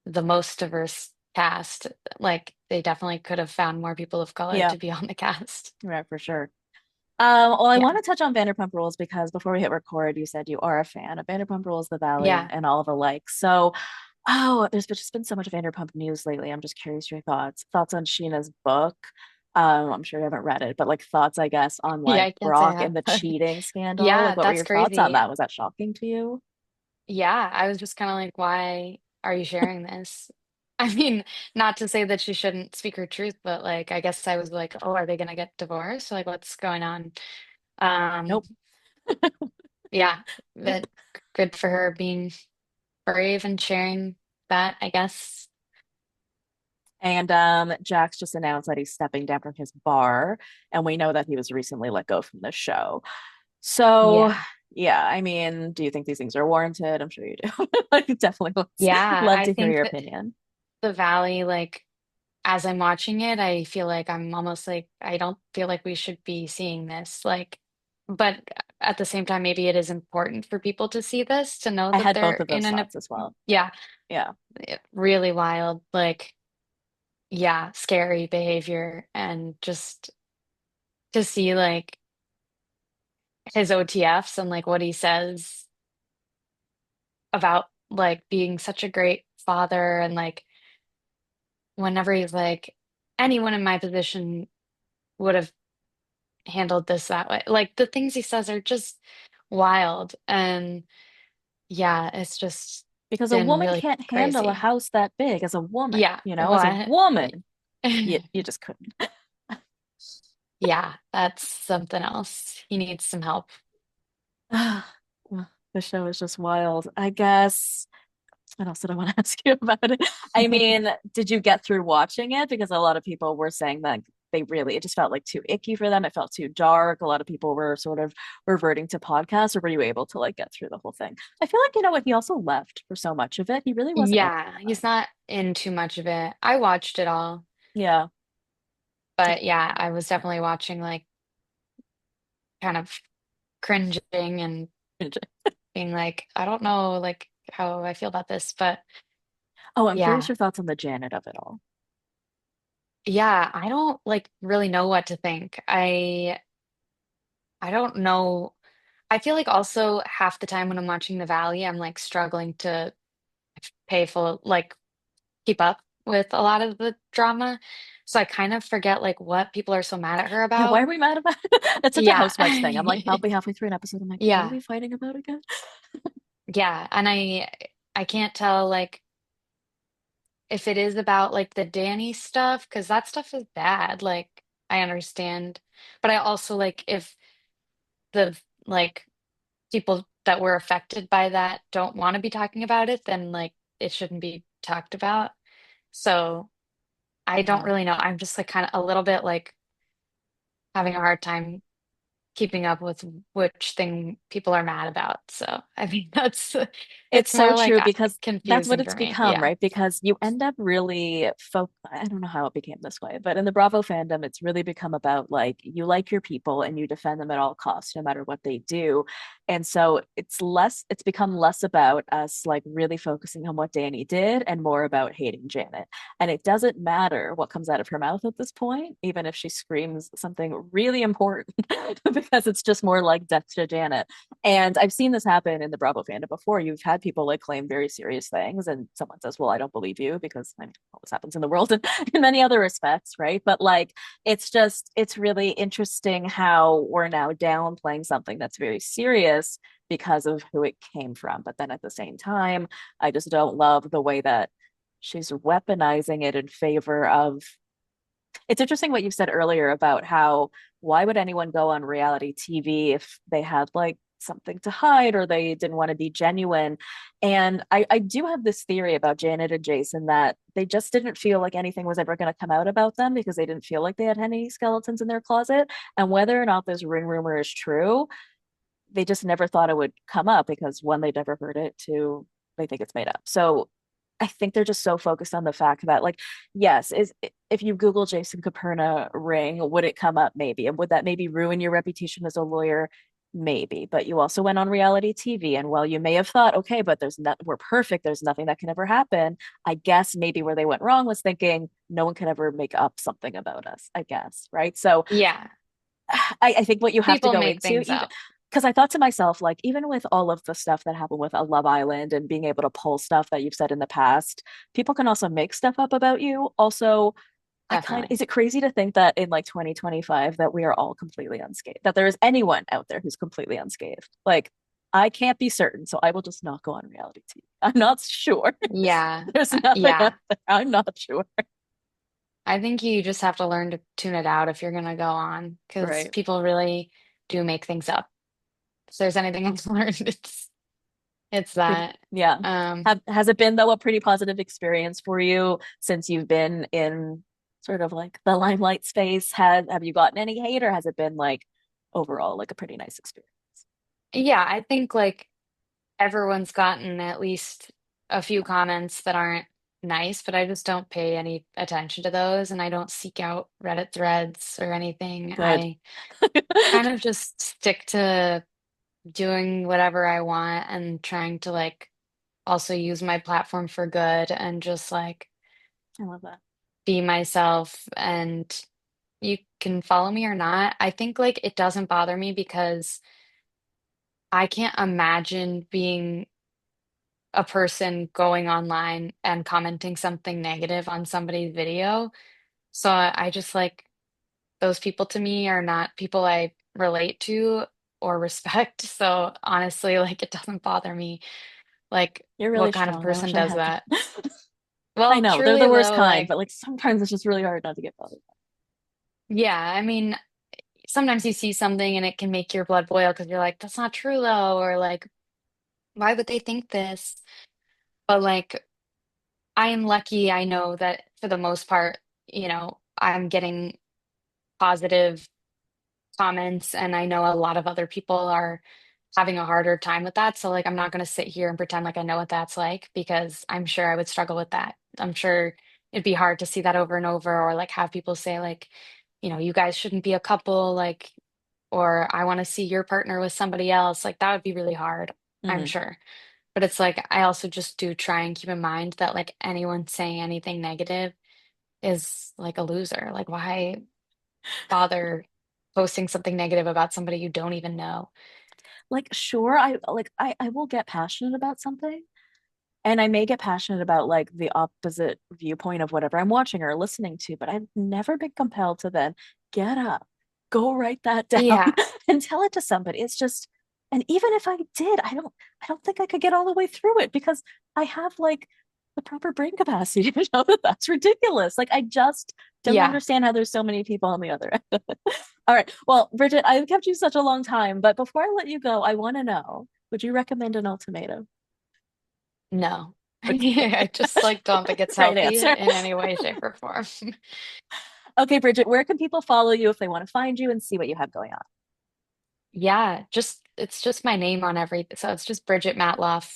the most diverse cast. Like they definitely could have found more people of color Yeah. to be on the cast. Right, for sure. Well, I Yeah. want to touch on Vanderpump Rules because before we hit record, you said you are a fan of Vanderpump Rules, The Valley, Yeah. and all the likes. So, oh, just been so much Vanderpump news lately. I'm just curious your thoughts. Thoughts on Sheena's book. I'm sure you haven't read it, but like thoughts, I guess, on Yeah, like I can't say I Brock have. and the cheating scandal. Like, Yeah, what were that's your thoughts on crazy. that? Was that shocking to you? Yeah, I was just kind of like, why are you sharing this? I mean, not to say that she shouldn't speak her truth, but like, I guess I was like, oh, are they gonna get divorced? Like, what's going on? Um, Nope. yeah, but good for her being brave and sharing that, I guess. And Jax just announced that he's stepping down from his bar, and we know that he was recently let go from the show. So, Yeah. yeah, I mean, do you think these things are warranted? I'm sure you do. I definitely Yeah, love I to hear think your that opinion. the Valley, like, as I'm watching it, I feel like I'm almost like I don't feel like we should be seeing this. Like, but at the same time, maybe it is important for people to see this to know I that had both they're of in those an thoughts as well. yeah, Yeah. really wild, like yeah, scary behavior, and just to see like his OTFs and like what he says about like being such a great father, and like whenever he's like anyone in my position would have handled this that way. Like the things he says are just wild. And yeah, it's just Because a been woman really can't handle a crazy. house that big as a woman, Yeah, as a what? woman, you just couldn't. Yeah, that's something else. He needs some help. Well, the show is just wild. I guess what else did I want to ask you about it? I mean, did you get through watching it? Because a lot of people were saying that it just felt like too icky for them. It felt too dark. A lot of people were sort of reverting to podcasts, or were you able to like get through the whole thing? I feel like, you know what, he also left for so much of it. He really wasn't in it Yeah, that he's much. not in too much of it. I watched it all, Yeah. but yeah, I was definitely watching like kind of cringing and being like, I don't know like how I feel about this, but Oh, I'm curious yeah. your thoughts on the Janet of it all. Yeah, I don't like really know what to think. I don't know. I feel like also half the time when I'm watching The Valley, I'm like struggling to pay full, like keep up with a lot of the drama. So I kind of forget like what people are so mad at her Yeah, why about. are we mad about it? That's such a Yeah. housewives thing. I'm like probably halfway through an episode. I'm like, what are Yeah. we fighting about again? Yeah. And I can't tell like if it is about like the Danny stuff, because that stuff is bad. Like I understand. But I also like if the like people that were affected by that don't want to be talking about it, then like it shouldn't be talked about. So I don't Yeah. really know. I'm just like kind of a little bit like having a hard time keeping up with which thing people are mad about. So I mean that's It's it's so more like true because that's what confusing it's for me. become, Yeah. right? Because you end up really I don't know how it became this way, but in the Bravo fandom, it's really become about like you like your people and you defend them at all costs, no matter what they do. And so it's become less about us like really focusing on what Danny did and more about hating Janet. And it doesn't matter what comes out of her mouth at this point, even if she screams something really important, because it's just more like death to Janet. And I've seen this happen in the Bravo fandom before. You've had people like claim very serious things, and someone says, well, I don't believe you because I mean, all this happens in the world in many other respects, right? But like, it's really interesting how we're now downplaying something that's very serious because of who it came from. But then at the same time, I just don't love the way that she's weaponizing it in favor of. It's interesting what you said earlier about how why would anyone go on reality TV if they had like something to hide or they didn't want to be genuine. And I do have this theory about Janet and Jason that they just didn't feel like anything was ever going to come out about them because they didn't feel like they had any skeletons in their closet. And whether or not this ring rumor is true, they just never thought it would come up because one, they'd never heard it, two, they think it's made up. So I think they're just so focused on the fact that, like, yes, is if you Google Jason Caperna ring, would it come up? Maybe. And would that maybe ruin your reputation as a lawyer? Maybe. But you also went on reality TV. And while you may have thought, okay, but we're perfect, there's nothing that can ever happen. I guess maybe where they went wrong was thinking no one can ever make up something about us, I guess. Right. So Yeah. I think what you have to People go make into, things even up. because I thought to myself, like, even with all of the stuff that happened with a Love Island and being able to pull stuff that you've said in the past, people can also make stuff up about you. Also, Definitely. is it crazy to think that in like 2025 that we are all completely unscathed, that there is anyone out there who's completely unscathed? Like, I can't be certain, so I will just not go on reality TV. I'm not sure. Yeah. There's nothing out Yeah. there. I'm not sure. I think you just have to learn to tune it out if you're going to go on because Right. people really do make things up. If there's anything I've learned, it's that. Yeah. Um, Has it been though a pretty positive experience for you since you've been in sort of like the limelight space? Have you gotten any hate or has it been like overall like a pretty nice experience? yeah, I think like everyone's gotten at least a few comments that aren't nice, but I just don't pay any attention to those and I don't seek out Reddit threads or anything. Good. I kind of just stick to doing whatever I want and trying to like also use my platform for good and just like I love that. be myself and you can follow me or not. I think like it doesn't bother me because I can't imagine being a person going online and commenting something negative on somebody's video. So I just like those people to me are not people I relate to or respect. So honestly, like it doesn't bother me like You're what really kind of strong. I person wish I does had that. that. I Well, know they're the truly worst though, kind, like but like sometimes it's just really hard not to get bothered. yeah, I mean, sometimes you see something and it can make your blood boil because you're like, that's not true though, or like, why would they think this? But like, I am lucky. I know that for the most part, I'm getting positive comments, and I know a lot of other people are having a harder time with that. So, like, I'm not going to sit here and pretend like I know what that's like because I'm sure I would struggle with that. I'm sure it'd be hard to see that over and over, or like have people say, like, you guys shouldn't be a couple, like, or I want to see your partner with somebody else. Like, that would be really hard, I'm Hmm. sure. But it's like, I also just do try and keep in mind that, like, anyone saying anything negative is like a loser. Like, why bother posting something negative about somebody you don't even know? Like, sure, I will get passionate about something. And I may get passionate about like the opposite viewpoint of whatever I'm watching or listening to, but I've never been compelled to then get up, go write that down Yeah, and tell it to somebody. It's just, and even if I did, I don't think I could get all the way through it because I have like the proper brain capacity to know that that's ridiculous. Like I just don't yeah, understand how there's so many people on the other end. All right. Well, Bridget, I've kept you such a long time, but before I let you go, I want to know, would you recommend an ultimatum? no. Okay. I just like don't think it's Right healthy answer. in any way, shape, or form. Okay, Bridget, where can people follow you if they want to find you and see what you have going on? Yeah, just it's just my name on everything. So it's just Bridget Matloff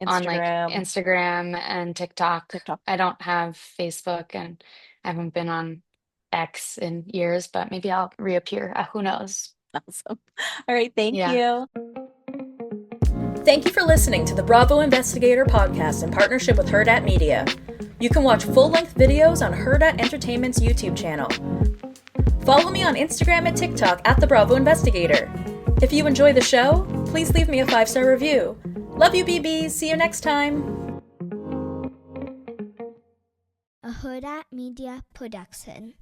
on like Instagram, Instagram and TikTok. TikTok. I don't have Facebook and I haven't been on X in years, but maybe I'll reappear. Who knows? Awesome. All right, thank Yeah. you. Thank you for listening to the Bravo Investigator podcast in partnership with Hurrdat Media. You can watch full-length videos on Hurrdat Entertainment's YouTube channel. Follow me on Instagram and TikTok at the Bravo Investigator. If you enjoy the show, please leave me a 5-star review. Love you, BB. See you next time. A Huda Media Production.